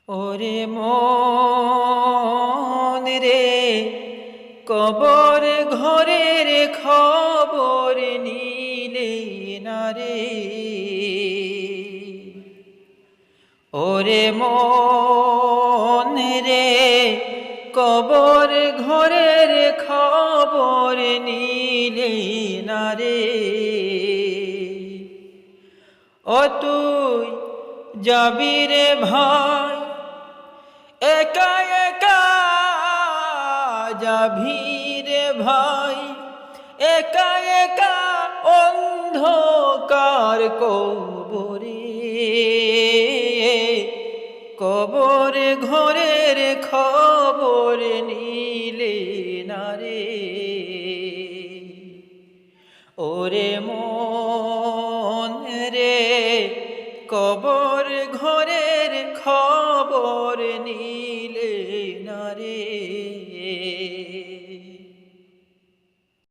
ওরে মন রে, কবর ঘরের খবর নিলে না রে। ওরে মন রে, কবর ঘরের খবর নিলে না রে। ও তুই যাবি রে ভাই, একা একা যাবি রে ভাই, একা একা অন্ধকার কবরে। কবর ঘরের খবর নিলে না রে। ওরে মন রে, কবর ঘরের খবর নিলে না রে।